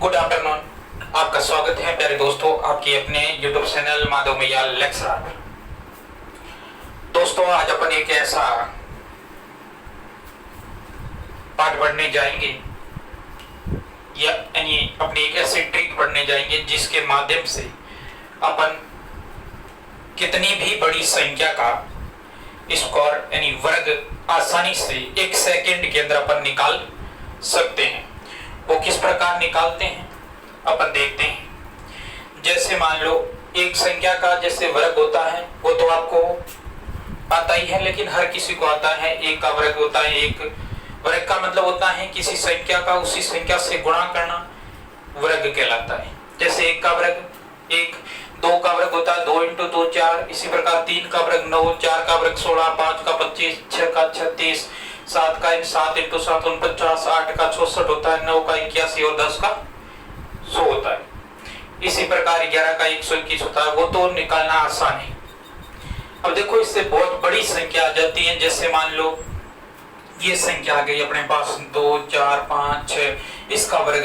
Good afternoon. आपका स्वागत है प्यारे दोस्तों आपके अपने यूट्यूब चैनल माधव मैया लेक्चरर। दोस्तों आज अपन एक ऐसा पाठ पढ़ने जाएंगे या यानी अपनी एक ऐसी ट्रिक पढ़ने जाएंगे जिसके माध्यम से अपन कितनी भी बड़ी संख्या का स्कोर यानी वर्ग आसानी से 1 सेकंड के अंदर अपन निकाल सकते हैं। वो किस प्रकार निकालते हैं अपन देखते हैं। जैसे मान लो एक संख्या का जैसे वर्ग होता है वो तो आपको आता ही है, लेकिन हर किसी को आता है। एक का वर्ग होता है, एक वर्ग का मतलब होता है किसी संख्या का उसी संख्या से गुणा करना वर्ग कहलाता है। जैसे एक का वर्ग 1, 2 का वर्ग होता है 2 × 2 4, इसी प्रकार 3 का वर्ग 9, 4 का वर्ग 16, 5 का 25, 6 का 36, 7 का 7 × 7 49, 8 का 64 होता है, 9 का 81 और 10 का 100 होता है। इसी प्रकार 11 का 121 होता है। वो तो निकालना आसान है। अब देखो इससे बहुत बड़ी संख्या आ जाती है। जैसे मान लो ये संख्या आ गई अपने पास 2 4 5 6, इसका वर्ग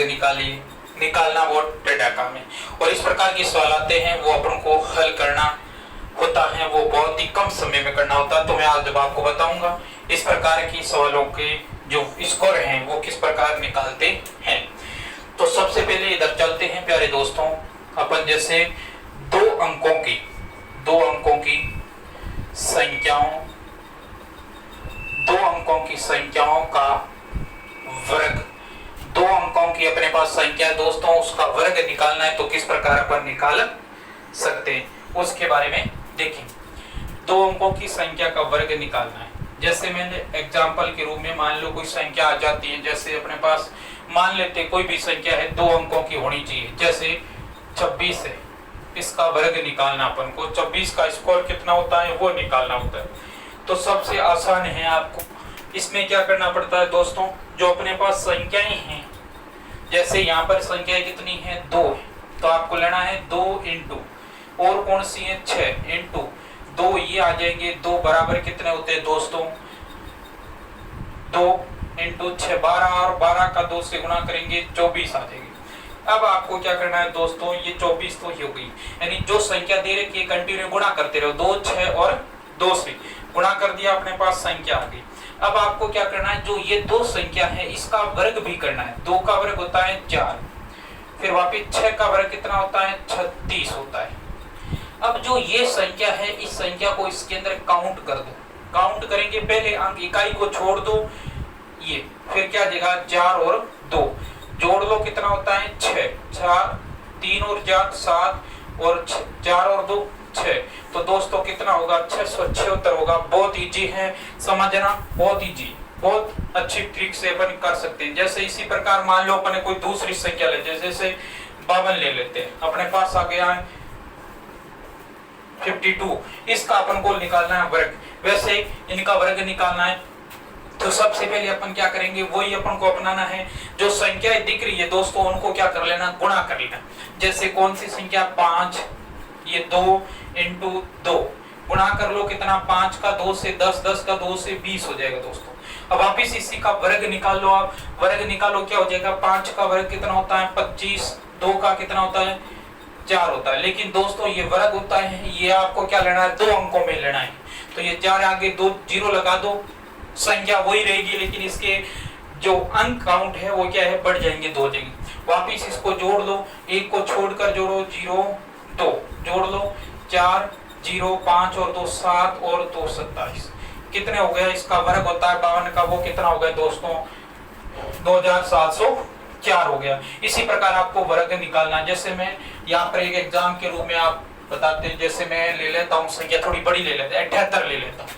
निकालना बहुत टेढ़ा काम है। और इस प्रकार के सवाल आते हैं वो अपन को हल करना होता है, वो बहुत ही कम समय में करना होता है। तो मैं आज जब आपको बताऊंगा इस प्रकार की सवालों के जो स्कोर हैं वो किस प्रकार निकालते हैं। तो सबसे पहले इधर चलते हैं प्यारे दोस्तों। अपन जैसे दो अंकों की संख्याओं का वर्ग, 2 अंकों की अपने पास संख्या दोस्तों उसका वर्ग निकालना है तो किस प्रकार अपन निकाल सकते हैं उसके बारे में देखें। 2 अंकों की संख्या का वर्ग निकालना है। जैसे मैंने एग्जाम्पल के रूप में मान लो कोई संख्या आ जाती है, जैसे अपने पास मान लेते कोई भी संख्या है 2 अंकों की होनी चाहिए। जैसे 26 है, इसका वर्ग निकालना अपन को 26 का स्कोर कितना होता है वो निकालना होता है। तो सबसे आसान है, आपको इसमें क्या करना पड़ता है दोस्तों, जो अपने पास संख्याएं हैं जैसे यहाँ पर संख्याएं कितनी है 2 है, तो आपको लेना है 2 × और कौन सी है 6 × 2, ये आ जाएंगे 2 बराबर कितने होते हैं दोस्तों 2 × 6 12 और 12 का 2 से गुणा करेंगे 24 आ जाएगी। अब आपको क्या करना है दोस्तों, ये 24 तो ही हो गई, यानी जो संख्या दे रखी है कंटिन्यू गुणा करते रहो, 2 6 और 2 से गुणा कर दिया अपने पास संख्या आ गई। अब आपको क्या करना है, जो ये 2 संख्या है इसका वर्ग भी करना है। 2 का वर्ग होता है 4, फिर वापिस 6 का वर्ग कितना होता है 36 होता है। अब जो ये संख्या है इस संख्या को इसके अंदर काउंट कर दो। काउंट करेंगे पहले अंक इकाई को छोड़ दो, ये फिर क्या देगा 4 और 2 जोड़ लो कितना होता है 6, 4 3 और 4 7 और 4 और 2 6, तो दोस्तों कितना होगा 676 होगा। बहुत इजी है समझना, बहुत इजी, बहुत अच्छी ट्रिक से अपन कर सकते हैं। जैसे इसी प्रकार मान लो अपने कोई दूसरी संख्या ले, जैसे 52 ले लेते हैं, अपने पास आ गया है 52, इसका अपन को निकालना है वर्ग। वैसे इनका वर्ग निकालना है तो सबसे पहले अपन क्या करेंगे, वही अपन को अपनाना है। जो संख्या दिख रही है दोस्तों उनको क्या कर लेना, गुणा कर लेना। जैसे कौन सी संख्या 5, ये 2 × 2 गुणा कर लो कितना 5 का 2 से 10, 10 का 2 से 20 हो जाएगा दोस्तों। अब वापिस इसी का वर्ग निकाल लो। आप वर्ग निकालो क्या हो जाएगा, 5 का वर्ग कितना होता है 25, 2 का कितना होता है 4 होता है। लेकिन दोस्तों ये वर्ग होता है, ये आपको क्या लेना है 2 अंकों में लेना है। तो ये 4 आगे 2 0 लगा दो, संख्या वही रहेगी लेकिन इसके जो अंक काउंट है वो क्या है बढ़ जाएंगे 2 जगह। वापिस इसको जोड़ लो, 1 को छोड़कर जोड़ो 0 2 जोड़ लो 4 0 5 और 2 7 और 2 27 कितने हो गया, इसका वर्ग होता है 52 का, वो कितना हो गया दोस्तों 2704 हो गया। इसी प्रकार आपको वर्ग निकालना। जैसे मैं यहाँ पर एक एग्जाम के रूप में आप बताते हैं, जैसे मैं ले लेता हूँ संख्या थोड़ी बड़ी ले लेता हूँ 78 ले लेता हूँ,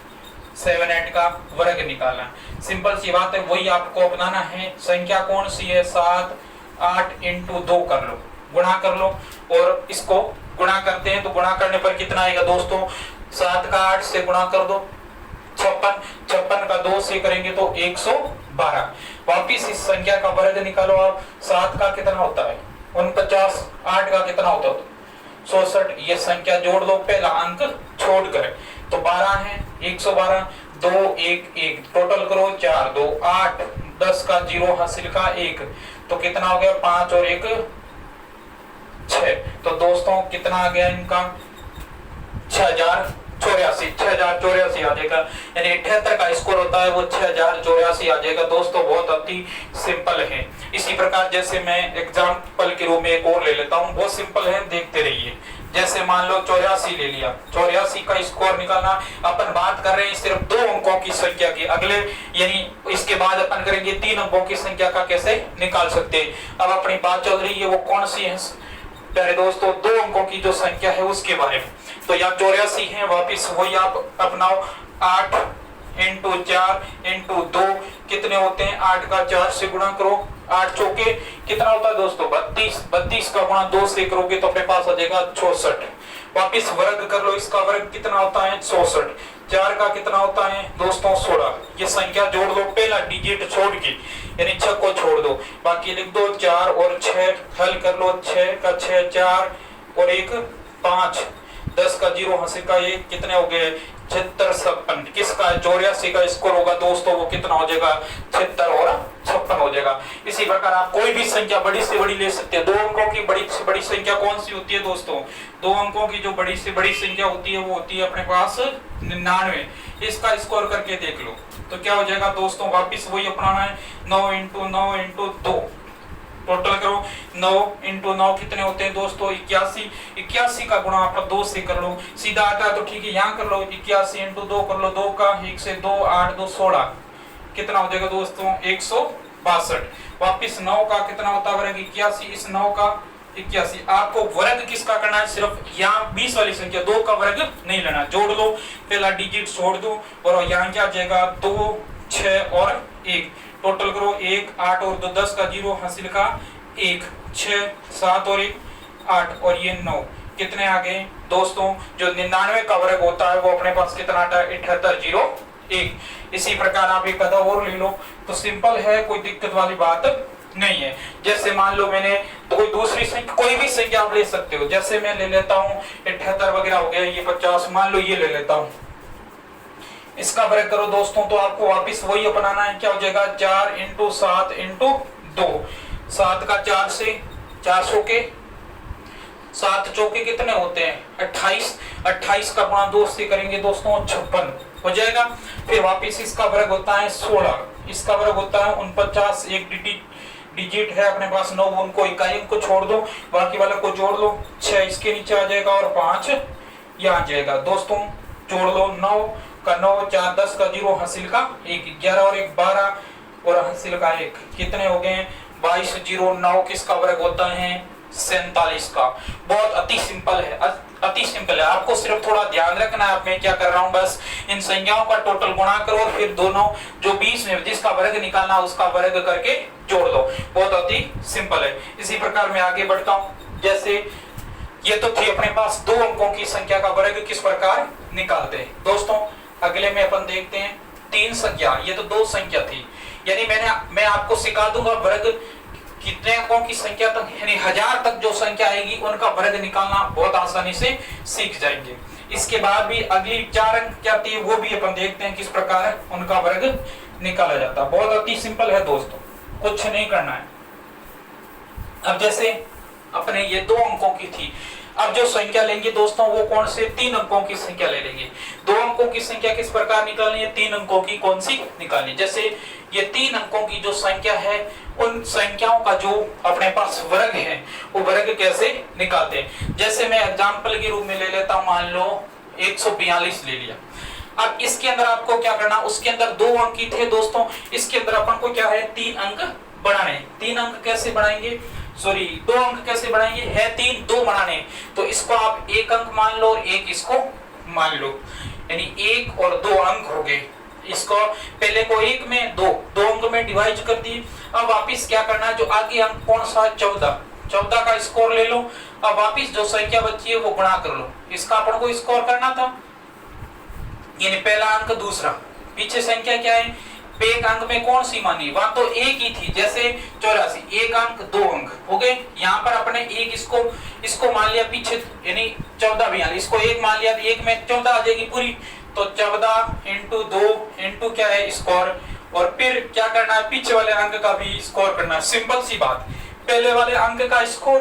7 8 का वर्ग निकालना। सिंपल सी बात है, वही आपको अपनाना है। संख्या कौन सी है 7 8 × 2 कर लो, गुणा कर लो, और इसको गुणा करते हैं तो गुणा करने पर कितना आएगा दोस्तों 7 का 8 से गुणा कर दो 56, 56 का 2 से करेंगे तो 112। वापिस इस संख्या का वर्ग निकालो आप, 7 का कितना होता है 49, 8 का कितना होता है 64, ये संख्या जोड़ दो पहला अंक छोड़ कर, तो 12 है 112, 2 1 1 टोटल करो 4 2 8 10 का 0 हासिल का 1, तो कितना हो गया 5 और 1 6। तो दोस्तों कितना आ गया इनका 6084 आ जाएगा, यानी 78 का स्कोर होता है वो 6084 आ जाएगा। दोस्तों बहुत अति सिंपल है। इसी प्रकार जैसे मैं एग्जांपल के रूप में एक और ले लेता हूँ, बहुत सिंपल है, देखते रहिए। जैसे मान लो 84 ले लिया, 84 का स्कोर निकालना। अपन बात कर रहे हैं सिर्फ 2 अंकों की संख्या की, अगले यानी इसके बाद अपन करेंगे 3 अंकों की संख्या का कैसे निकाल सकते हैं। अब अपनी बात चल रही है वो कौन सी है प्यारे दोस्तों, 2 अंकों की जो संख्या है उसके बारे में। तो यहाँ 84 है, वापिस वही आप अपनाओ, 8 इंटू 4 इंटू 2 कितने होते हैं, 8 का 4 से गुणा करो, 8 चौके कितना होता है दोस्तों 32, 32 का गुणा 2 से करोगे तो अपने पास आ जाएगा 64। वापिस वर्ग कर लो, इसका वर्ग कितना होता है 64, 4 का कितना होता है दोस्तों 16। ये संख्या जोड़ दो, पहला डिजिट छोड़ के यानी 6 को छोड़ दो, बाकी लिख दो 4 और 6, हल कर लो, 6 का 6 4 और 1 5, 10 का 0 हासिल का 1, कितने हो गए 76 56। किसका 84 का स्कोर होगा दोस्तों, वो कितना हो जाएगा 76 और 56 हो जाएगा। इसी प्रकार आप कोई भी संख्या बड़ी से बड़ी ले सकते हैं। 2 अंकों की बड़ी से बड़ी संख्या कौन सी होती है दोस्तों, 2 अंकों की जो बड़ी से बड़ी संख्या होती है वो होती है अपने पास 99। इसका स्कोर करके देख लो तो क्या हो जाएगा दोस्तों, वापिस वही अपनाना है, 9 इंटू 9 इंटू 2, टोटल करो 9 इंटू 9 कितने होते हैं दोस्तों 81, 81 का गुणा आप 2 से कर लो, सीधा आता है तो ठीक है यहाँ कर लो, 81 इंटू 2 कर लो, 2 का 1 से 2 8 2 16, कितना हो जाएगा दोस्तों 162। वापिस 9 का कितना होता है वर्ग 81, इस 9 का 81। आपको वर्ग किसका करना है, सिर्फ यहाँ 20 वाली संख्या 2 का वर्ग नहीं लेना, जोड़ लो, पहला डिजिट छोड़ दो और यहाँ क्या आ जाएगा 2 6 और 1, टोटल करो 1 8 और 2 10 का 0 हासिल का 1, 6 7 और 1 8 और ये 9, कितने आ गए दोस्तों, जो 99 का वर्ग होता है वो अपने पास कितना आता है 7801। इसी प्रकार आप एक कदम और ले लो तो सिंपल है, कोई दिक्कत वाली बात नहीं है। जैसे मान लो मैंने तो कोई दूसरी संख्या, कोई भी संख्या आप ले सकते हो, जैसे मैं ले लेता हूँ 78 वगैरह हो गया, ये 50 मान लो ये ले लेता हूँ, इसका वर्ग करो दोस्तों तो आपको वापिस वही अपनाना है, क्या हो जाएगा 4 इंटू 7 इंटू 2, 7 का 4 से 4 चौके 7 चौके कितने होते हैं 28, 28 का गुणा 2 से करेंगे दोस्तों 56 हो जाएगा। फिर वापिस इसका वर्ग होता है 16, इसका वर्ग होता है 49, एक डिजिट है अपने पास 9, उनको इकाई को छोड़ दो, बाकी वाले को जोड़ लो, 6 इसके नीचे आ जाएगा और 5 यहाँ आ जाएगा दोस्तों, जोड़ लो 9 का 9 4 10 का 0 हासिल का 1, 11 और 1 12 और हासिल का 1, कितने हो गए 22 0 9, किसका वर्ग होता है 47 का। बहुत अति सिंपल है, अति सिंपल है, आपको सिर्फ थोड़ा ध्यान रखना है। मैं क्या कर रहा हूँ, बस इन संख्याओं का टोटल गुणा करो, फिर दोनों जो 20 में जिसका वर्ग निकालना उसका वर्ग करके जोड़ दो, बहुत अति सिंपल है। इसी प्रकार मैं आगे बढ़ता हूँ, जैसे ये तो थी अपने पास 2 अंकों की संख्या का वर्ग किस प्रकार निकालते हैं दोस्तों। अगले में अपन देखते हैं 3 संख्या, ये तो 2 संख्या थी, यानी मैं आपको सिखा दूंगा वर्ग कितने अंकों की संख्या तक, यानी 1000 तक जो संख्या आएगी उनका वर्ग निकालना बहुत आसानी से सीख जाएंगे। इसके बाद भी अगली 4 अंक क्या थी वो भी अपन देखते हैं किस प्रकार उनका वर्ग निकाला जाता है। बहुत अति सिंपल है दोस्तों, कुछ नहीं करना है। अब जैसे अपने ये 2 अंकों की थी, अब जो संख्या लेंगे दोस्तों वो कौन से 3 अंकों की संख्या ले लेंगे। 2 अंकों की संख्या किस प्रकार निकालनी है, 3 अंकों की कौन सी निकालनी। जैसे ये 3 अंकों की जो संख्या है उन संख्याओं का जो अपने पास वर्ग है वो वर्ग कैसे निकालते हैं। जैसे मैं एग्जांपल के रूप में ले लेता हूं, मान लो 142 ले लिया। अब इसके अंदर आपको क्या करना, उसके अंदर 2 अंक ही थे दोस्तों, इसके अंदर अपन को क्या है 3 अंक बढ़ाने। 3 अंक कैसे बढ़ाएंगे, सॉरी 2 अंक कैसे बढ़ाएंगे, है 3 2 बढ़ाने, तो इसको आप 1 अंक मान लो और 1 इसको मान लो, यानी 1 और 2 अंक हो गए। इसको पहले को 1 में 2 अंक में डिवाइड कर दिए। अब वापिस क्या करना है, जो आगे अंक कौन सा 14 का स्कोर ले लो। अब वापिस जो संख्या बची है वो गुणा कर लो, इसका अपन को स्कोर करना था, यानी पहला अंक दूसरा, पीछे संख्या क्या है, एक अंक में कौन सी मानी, वहां तो एक ही थी, जैसे 84 1 अंक 2 अंक हो गए। यहाँ पर अपने एक इसको मान लिया पीछे, यानी 14 भी इसको 1 मान लिया, 1 में 14 आ जाएगी पूरी, तो 14 इंटू 2 इंटू क्या है स्कोर और फिर क्या करना है, पीछे वाले अंक का भी स्कोर करना है। सिंपल सी बात, पहले वाले अंक का स्कोर,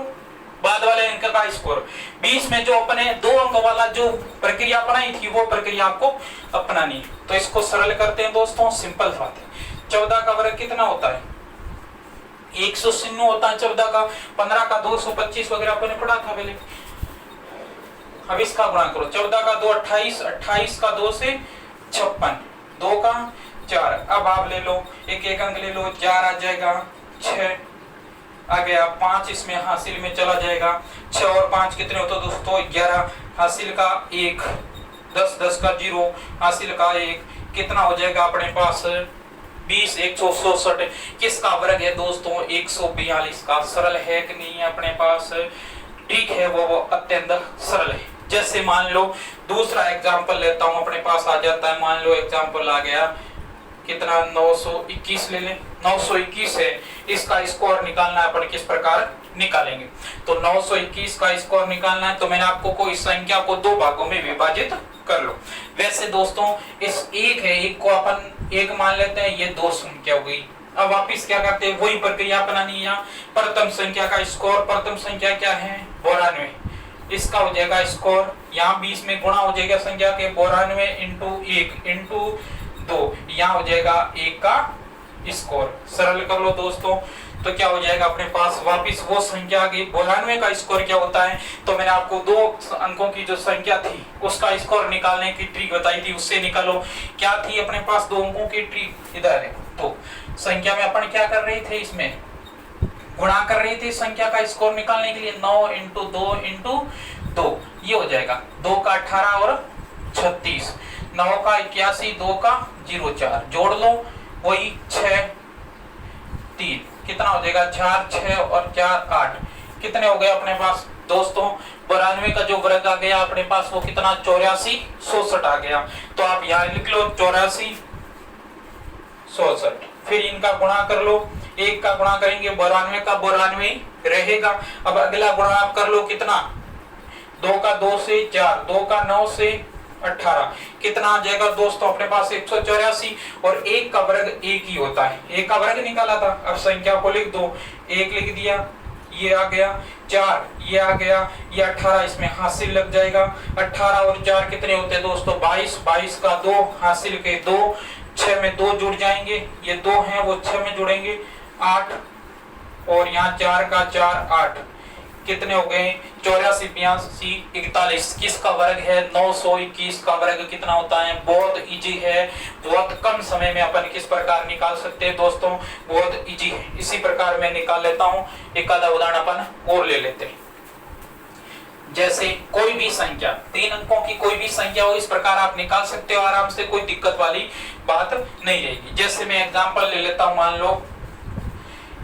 बाद वाले अंक का स्कोर, बीच में जो अपने 2 अंक वाला जो प्रक्रिया अपनाई थी वो प्रक्रिया आपको अपनानी। तो इसको सरल करते हैं दोस्तों, सिंपल बात है। 14 का वर्ग कितना होता है, 190 होता है 14 का। 15 का 225 वगैरह आपने पढ़ा था पहले। अब इसका गुणा करो, 14 का 2 28, 28 का 2 से 56, 2 का 4। अब आप ले लो, एक एक अंक ले लो, 4 आ जाएगा, 6 आ गया, 5 इसमें हासिल में चला जाएगा, 6 और 5 कितने होते दोस्तों 11, हासिल का 1, 10 10 का 0, हासिल का 1, कितना हो जाएगा अपने पास 20, 167। किसका वर्ग है दोस्तों 142 का। सरल है कि नहीं है अपने पास, ठीक है, वो अत्यंत सरल है। जैसे मान लो दूसरा एग्जांपल लेता हूं, अपने पास आ जाता है, मान लो एग्जांपल आ गया कितना 921 ले लें, 921 है, इसका स्कोर निकालना है, अपन किस प्रकार निकालेंगे। तो 921 का स्कोर निकालना है तो मैंने आपको कोई संख्या को 2 भागों में विभाजित कर लो। वैसे दोस्तों इस एक है, एक को अपन 1 मान लेते हैं, ये 2 संख्या हो गई। अब वापिस क्या करते हैं, वही प्रक्रिया अपनानी है। प्रथम संख्या का स्कोर, प्रथम संख्या क्या है 92, इसका हो जाएगा स्कोर, यहाँ 20 में गुणा हो जाएगा संख्या के 92 इंटू 1 इंटू 2, यहाँ हो जाएगा 1 का स्कोर। सरल कर लो दोस्तों, तो क्या हो जाएगा अपने पास वापिस वो संख्या की 92 का स्कोर क्या होता है। तो मैंने आपको 2 अंकों की जो संख्या थी उसका स्कोर निकालने की ट्रिक बताई थी, उससे निकालो। क्या थी अपने पास 2 अंकों की ट्रिक, इधर है। तो संख्या में अपन क्या कर रहे थे, इसमें गुणा कर रही थी संख्या का स्कोर निकालने के लिए। 9 इंटू 2 इंटू 2, ये हो जाएगा 2 का 18 और 36, 9 का 81, 2 का 04, जोड़ लो वही 6 3, कितना हो जाएगा 4 6 और 4 8, कितने हो गए अपने पास दोस्तों 92 का जो वर्ग आ गया अपने पास वो कितना 84 67 आ गया। तो आप यहाँ लिख लो 84 67, फिर इनका गुणा कर लो, 1 का गुणा करेंगे 92 का 92 रहेगा। अब अगला गुणा आप कर लो कितना, 2 का 2 से 4, 2 का 9 से 18, कितना आ जाएगा दोस्तों अपने पास 184। और 1 का वर्ग 1 ही होता है, 1 का वर्ग निकाला था। अब संख्या को लिख दो, 1 लिख दिया, ये आ गया 4, ये आ गया, ये 18 इसमें हासिल लग जाएगा। 18 और 4 कितने होते हैं दोस्तों 22, 22 का 2 हासिल के 2, 6 में 2 जुड़ जाएंगे, ये 2 हैं वो 6 में जुड़ेंगे 8, और यहाँ 4 का 4 8, कितने हो गए 84 82 41। किसका वर्ग है 921 का वर्ग कितना होता है। बहुत इजी है, बहुत कम समय में अपन किस प्रकार निकाल सकते हैं दोस्तों, बहुत इजी है। इसी प्रकार मैं निकाल लेता हूँ, एक आधा उदाहरण अपन और ले लेते हैं। जैसे कोई भी संख्या 3 अंकों की कोई भी संख्या हो, इस प्रकार आप निकाल सकते हो आराम से, कोई दिक्कत वाली बात नहीं रहेगी। जैसे मैं एग्जांपल ले लेता हूं, मान लो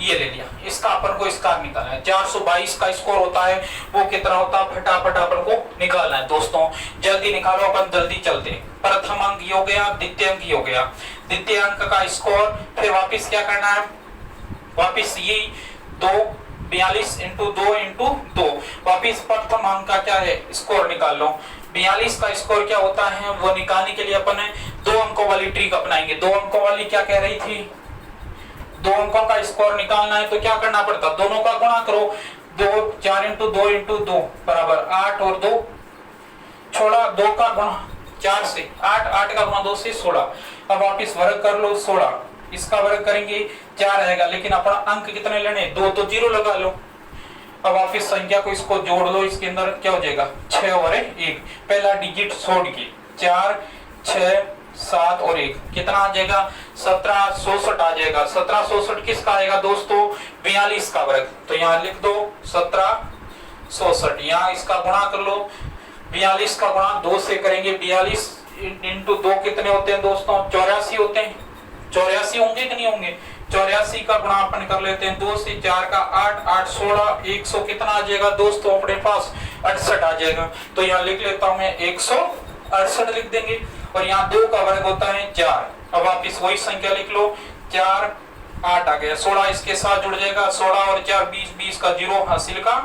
ये ले लिया, इसका अपन को स्कोर निकालना है। 422 का स्कोर होता है, वो कितना होता है फटाफट अपन को निकालना है दोस्तों, जल्दी निकालो, अपन जल्दी चलते हैं। प्रथम अंक ये हो गया, द्वितीय अंक ये हो गया, द्वितीय अंक का स्कोर, फिर वापिस क्या करना है, वापिस ये 2 42 इंटू 2 इंटू 2, वापिस प्रथम अंक का क्या है स्कोर निकाल लो। 42 का स्कोर क्या होता है वो निकालने के लिए अपन 2 अंकों वाली ट्रिक अपनाएंगे। 2 अंकों वाली क्या कह रही थी, 2 अंकों का स्कोर निकालना है तो क्या करना पड़ता, दोनों का गुणा करो। 2 4 इंटू 2 इंटू 2 बराबर 8 और 2 छोड़ा, 2 का गुणा 4 से 8, 8 का गुणा 2 से 16। अब वापिस वर्ग कर लो 16, इसका वर्ग करेंगे 4 आएगा, लेकिन अपना अंक कितने लेने 2, तो 0 लगा लो। अब वापिस संख्या को इसको जोड़ लो, इसके अंदर क्या हो जाएगा 6 और 1, पहला डिजिट छोड़ के 4 6 7 और 1, कितना आ जाएगा 1764 आ जाएगा। 1764 किसका आएगा दोस्तों 42 का वर्ग, तो यहाँ लिख दो 1764, यहाँ इसका गुणा कर लो। 42 का गुणा 2 से करेंगे, 42 इंटू 2 कितने होते हैं दोस्तों 84 होते हैं, 84 होंगे कि नहीं होंगे। 84 का गुणा अपन कर लेते हैं, 2 से 4 का 8 8 16 100, कितना आ जाएगा दोस्तों अपने पास 68 आ जाएगा। तो यहाँ लिख लेता हूं मैं 168 लिख देंगे, और यहाँ 2 का वर्ग होता है 4। अब वापिस वही संख्या लिख लो, 4 8 आ गया, 16 इसके साथ जुड़ जाएगा, 16 और 4 20, 20 का 0 हासिल का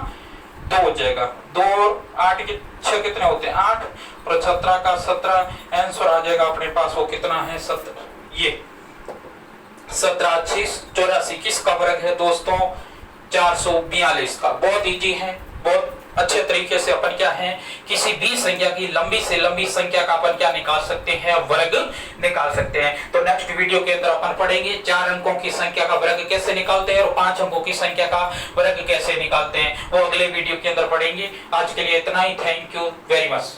2 हो जाएगा। 2 और 8 के 6 कितने होते हैं 8, और 17 का 17 आंसर आ जाएगा अपने पास, वो कितना है 70। ये 1784 किसका वर्ग है दोस्तों? 442 का। बहुत इजी है, बहुत अच्छे तरीके से अपन क्या है, किसी भी संख्या की लंबी से लंबी संख्या का अपन क्या निकाल सकते हैं, वर्ग निकाल सकते हैं। तो नेक्स्ट वीडियो के अंदर अपन पढ़ेंगे 4 अंकों की संख्या का वर्ग कैसे निकालते हैं और 5 अंकों की संख्या का वर्ग कैसे निकालते हैं, वो अगले वीडियो के अंदर पढ़ेंगे। आज के लिए इतना ही। Thank you very much.